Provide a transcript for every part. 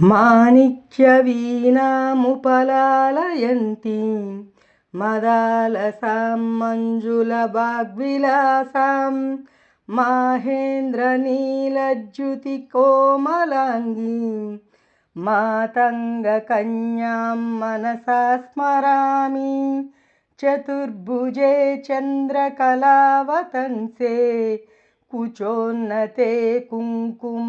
माणिक्यवीणामुपलालयन्तीं मदालसां मञ्जुलवाग्विलासां माहेन्द्रनीलज्युतिकोमलाङ्गीं मातङ्गकन्यां मनसा स्मरामि। चतुर्भुजे चन्द्रकलावतंसे कुचोन्नते कुङ्कुमरागसोने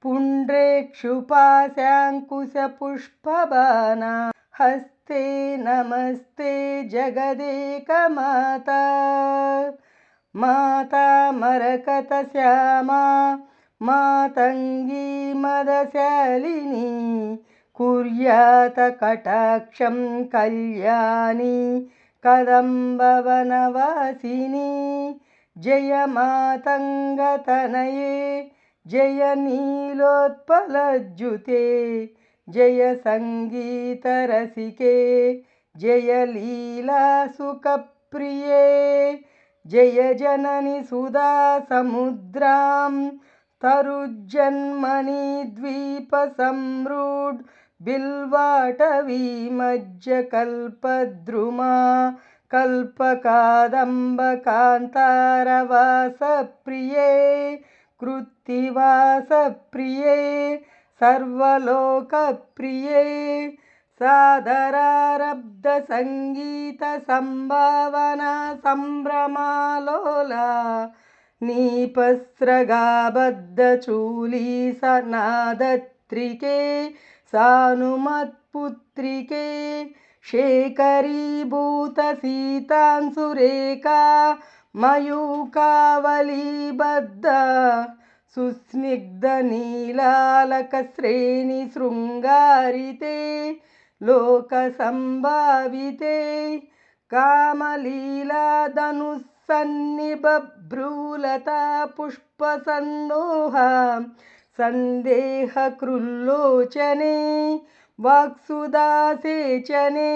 पुण्ड्रेक्षुपाशाङ्कुशपुष्पबाणा हस्ते नमस्ते जगदेकमाता। माता मरकतश्यामा मातङ्गी मदशालिनी कुर्यात् कटाक्षं कल्याणी कदम्बवनवासिनी। जय मातङ्गतनये जय नीलोत्पलज्युते जय सङ्गीतरसिके जय लीलासुखप्रिये। जय जननि सुधासमुद्रां तरुज्जन्मनि द्वीपसम्रूढ बिल्वाटवी मज्जकल्पद्रुमा कल्पकादम्बकान्तारवासप्रिये कृत्तिवासप्रिये सर्वलोकप्रिये। सादरारब्धसङ्गीतसंभावना सम्भ्रमालोला नीपस्रगाबद्धचूलीसनादत्रिके सानुमत्पुत्रिके शेखरीभूतसीतांशुरेखा मयूकावलीबद्ध सुस्निग्धनीलालकश्रेणिशृङ्गारिते लोकसम्भाविते कामलीलाधनुस्सन्निबभ्रूलता पुष्पसन्दोहा सन्देहकृल्लोचने वाक्सुधासेचने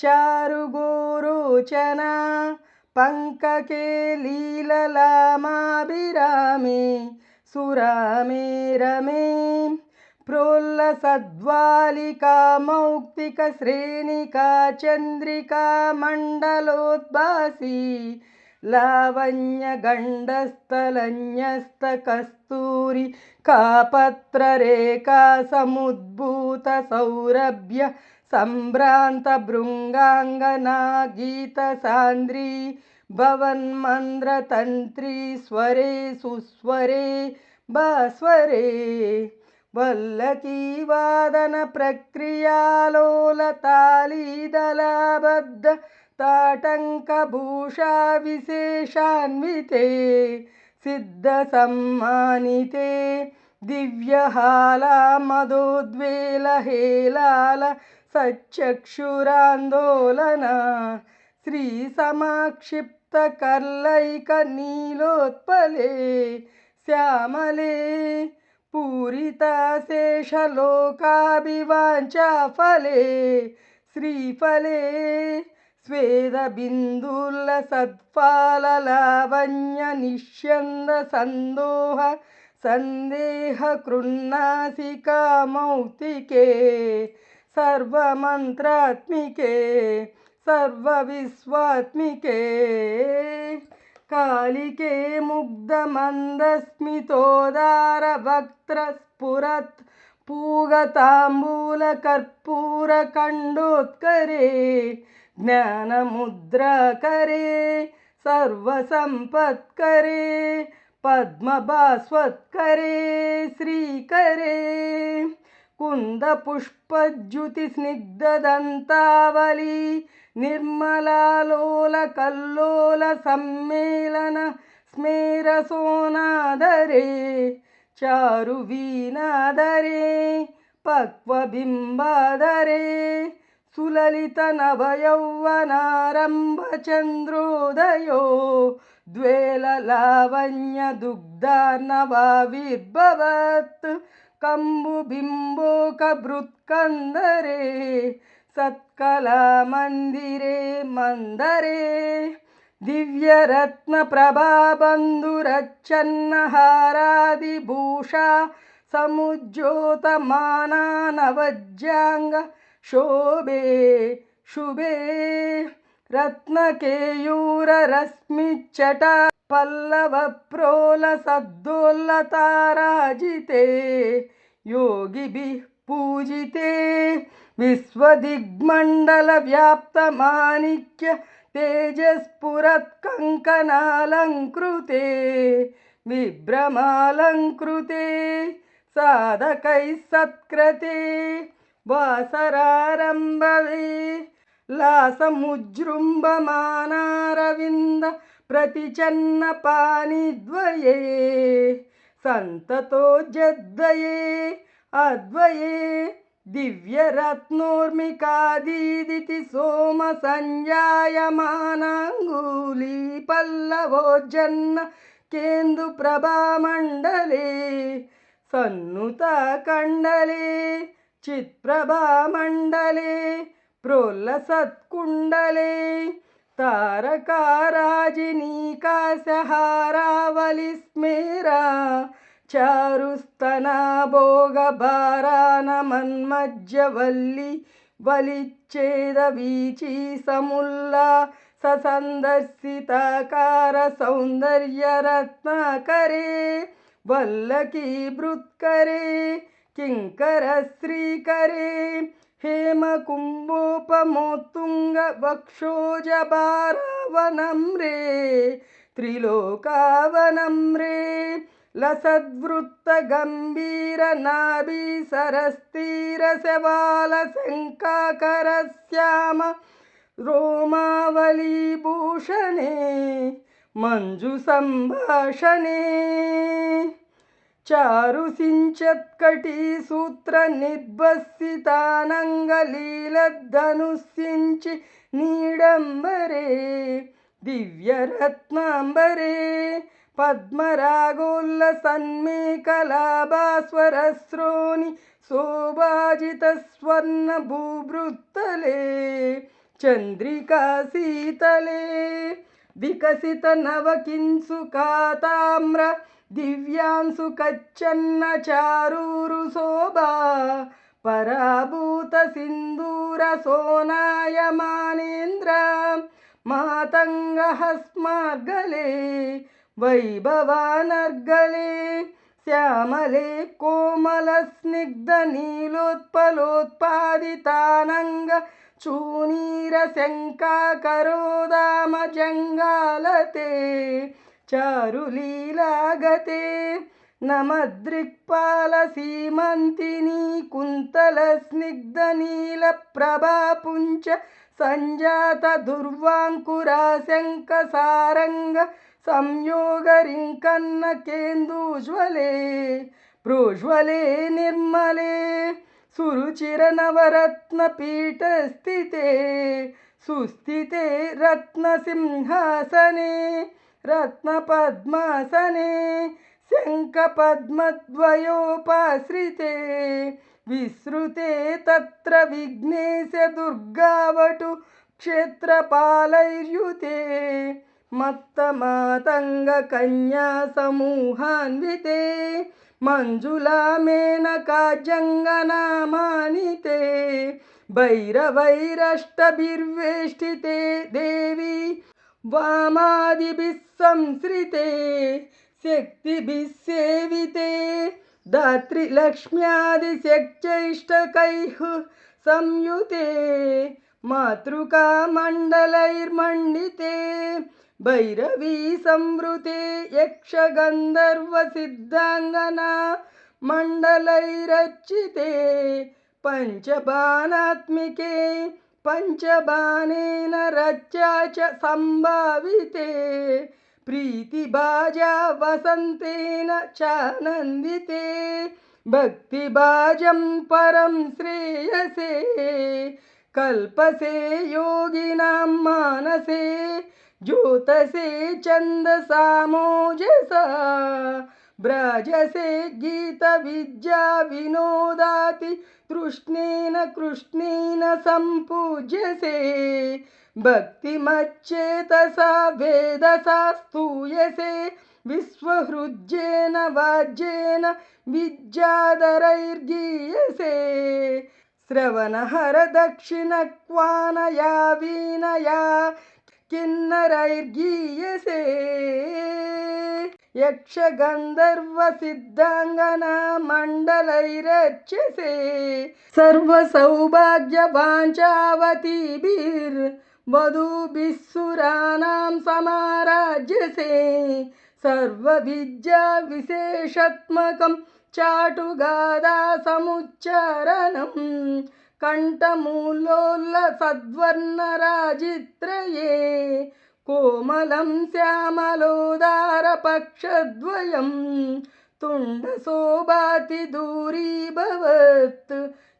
चारुगोरोचना पङ्कके लीललामाभिरामे सुरामे रमे प्रोल्लसद्वालिका मौक्तिकश्रेणिका चन्द्रिका मण्डलोद्भासी लावण्यगण्डस्थलन्यस्तकस्तूरी कापत्ररेखा समुद्भूतसौरभ्य सम्भ्रान्तभृङ्गाङ्गना गीतसान्द्री भवन्मन्त्रतन्त्री स्वरे सुस्वरे भास्वरे वल्लकीवादनप्रक्रियालोलतालीदलाबद्ध ताटङ्कभूषा विशेषान्विते सिद्धसम्मानिते दिव्यहाला मदोद्वेलहेलाल सच्चक्षुरान्दोलना श्रीसमाक्षिप्तकर्लैकनीलोत्पले श्यामले पूरिताशेषलोकाभिवाञ्छाफले श्रीफले स्वेदबिन्दुलसत्फललावण्यनिष्यन्दसन्दोह सन्देहकृन्नासिका मौक्तिके सर्वमन्त्रात्मिके सर्वविश्वात्मिके कालिके मुग्धमन्दस्मितोदारवक्त्रस्फुरत् पूगताम्बूलकर्पूरकण्डोत्करे ज्ञानमुद्राकरे सर्वसम्पत्करे पद्मभास्वत्करे श्रीकरे कुन्दपुष्पद्युतिस्निग्धदन्तावली निर्मलालोलकल्लोलसम्मेलन स्मेरसोनादरे चारुवीणादरे पक्वबिम्बादरे सुललितनभयौवनारम्भचन्द्रोदयो द्वेललावण्यदुग्धार्णवाविर्भवत् कम्बुबिम्बोकभृत्कन्दरे सत्कलामन्दिरे मन्दरे दिव्यरत्नप्रभाबन्धुरच्छन्नहारादिभूषा समुज्योतमानानवज्जाङ्ग शोभे शुभे रत्नकेयूररश्मिच्चटा पल्लवप्रोलसद्दोल्लताराजिते योगिभिः पूजिते विश्वदिग्मण्डलव्याप्तमाणिक्य तेजस्फुरत्कङ्कणालङ्कृते विभ्रमालङ्कृते साधकैः सत्कृते वासरारम्भवे लासमुज्जृम्भमानारविन्द प्रतिचन्नपाणिद्वये सन्ततोज्जद्वये अद्वये दिव्यरत्नोर्मिकादीदिति सोमसञ्जायमानाङ्गुलीपल्लवोज्जन्न केन्दुप्रभामण्डले सन्नुतकण्डले चित्प्रभामण्डले प्रोल्लसत्कुण्डले तारकाराजिनीकाशहारावलिस्मेरा चारुस्तना भोगभारानमन्मज्जवल्ली वलिच्छेदवीची समुल्ला ससन्दर्शिताकार सौन्दर्यरत्नाकरे वल्लकीभृत्करे किङ्करश्रीकरे हेमकुम्भोपमोत्तुङ्गवक्षोजभारावनम्रे त्रिलोकावनम्रे लसद्वृत्तगम्भीरनाभिसरस्थिरशवालशङ्काकरश्याम रोमावलीभूषणे मञ्जुसम्भाषणे चारुसिञ्चत्कटिसूत्रनिर्भसितानङ्गलीलधनुष्यञ्चि नीडम्बरे दिव्यरत्नाम्बरे पद्मरागोल्लसन्मेखलाभास्वरस्रोणि शोभाजितस्वर्णभूभृत्तले चन्द्रिकाशीतले विकसितनवकिंसुकाताम्र दिव्यांशुकच्छन्न चारुरुशोभा पराभूतसिन्दूरसोनायमानेन्द्र मातङ्गहस्मार्गले वैभवानर्गले श्यामले कोमलस्निग्धनीलोत्पलोत्पादितानङ्ग चूनीरशङ्काकरोदामजङ्गालते चारुलीलागते नमदृक्पालसीमन्तिनी कुन्तलस्निग्धनीलप्रभापुञ्च सञ्जातदुर्वाङ्कुराशङ्कसारङ्ग संयोगरिङ्कन्नकेन्दुज्वले प्रोज्वले निर्मले सुरुचिरनवरत्नपीठस्थिते सुस्थिते रत्नसिंहासने रत्नपद्मासने शङ्खपद्मद्वयोपाश्रिते विसृते तत्र विघ्नेश दुर्गावटु क्षेत्रपालैर्युते मत्तमातङ्गकन्यासमूहान्विते मञ्जुलामेनकाजङ्गनामानिते भैरवैरष्टभिर्वेष्टिते देवी वामादिभिः संश्रिते शक्तिभिः सेविते धात्रीलक्ष्म्यादिशक्त्यैष्टकैः संयुते मातृकामण्डलैर्मण्डिते भैरवी संवृते यक्षगन्धर्वसिद्धाङ्गना मण्डलैरर्चिते पञ्चबाणात्मिके पञ्चबाणेन रच्या च सम्भाविते प्रीतिभाजा वसन्तेन चानन्दिते भक्तिभाजं परं श्रेयसे कल्पसे योगिनां मानसे ज्योतसे छन्दसामोजसा भ्राजसे गीतविद्या विनोदाति तृष्णेन कृष्णेन सम्पूज्यसे भक्तिमच्चेतसा वेदसा स्तूयसे विश्वहृज्येन वाज्येन विद्याधरैर्गीयसे श्रवणहर दक्षिणक्वानया वीणया किन्नरैर्गीयसे यक्षगन्धर्वसिद्धाङ्गना मण्डलैरर्च्यसे सर्वसौभाग्यवाञ्छावतीभिर्वधूभिः सुराणां समाराज्यसे सर्वविद्याविशेषात्मकं चाटुगादा समुच्चारणं कण्ठमूलोल्लसद्वर्णराजित्रये कोमलं श्यामलोदारपक्षद्वयं तुण्डशोभाति दूरीभवत्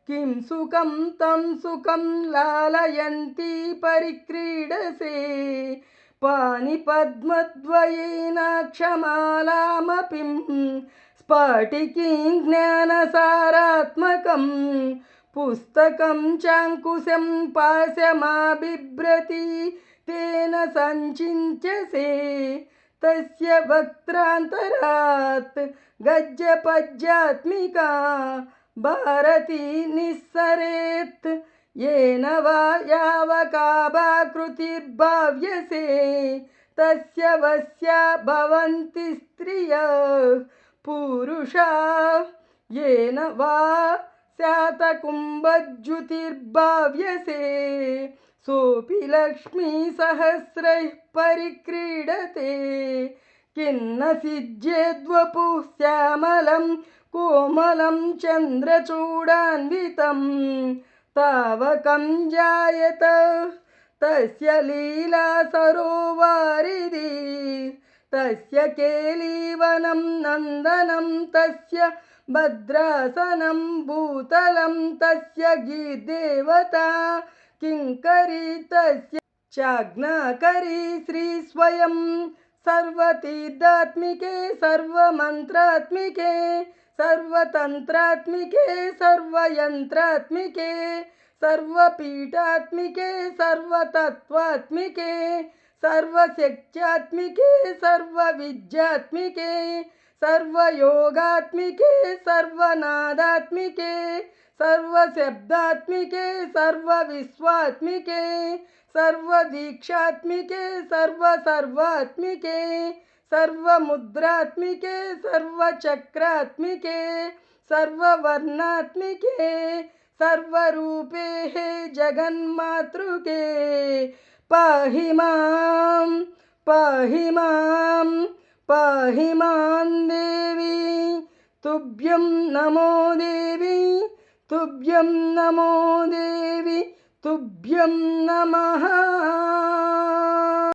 किं सुखं तं सुखं लालयन्ती परिक्रीडसे पाणिपद्मद्वयेनाक्षमालामपि स्फटिकीं ज्ञानसारात्मकं पुस्तकं चाङ्कुशं पाशमाबिभ्रति तेन सञ्चिन्त्यसे तस्य वक्त्रान्तरात् गज्जपज्जात्मिका भारती निस्सरेत् येन वा यावकाभाकृतिर्भाव्यसे तस्य वश्या भवन्ति स्त्रियः पुरुषा येन वा शातकुम्भज्युतिर्भाव्यसे सोऽपि लक्ष्मीसहस्रैः परिक्रीडते किन्न सिद्ध्येद्वपुः श्यामलं कोमलं चन्द्रचूडान्वितं तावकं जायत तस्य लीला सरोवारिधि तस्य केलीवनं नन्दनं तस्य भद्रासनं भूतलं तस्य गीर्देवता किङ्करी तस्य चाज्ञाकरी श्रीस्वयं सर्वतीर्थात्मिके सर्वमन्त्रात्मिके सर्वतन्त्रात्मिके सर्वयन्त्रात्मिके सर्वपीठात्मिके सर्वतत्त्वात्मिके सर्वशक्त्यात्मिके सर्वविद्यात्मिके सर्वयोगात्मिके सर्वनादात्मिके सर्वशब्दात्मिके सर्वविश्वात्मिके सर्वदीक्षात्मिके सर्वात्मिके सर्वमुद्रात्मिके सर्वचक्रात्मिके सर्ववर्णात्मिके सर्वरूपे जगन्मातृके पाहि मां पाहि मां पाहि मां देवी तुभ्यं नमो देवी तुभ्यं नमो देवी तुभ्यं नमः।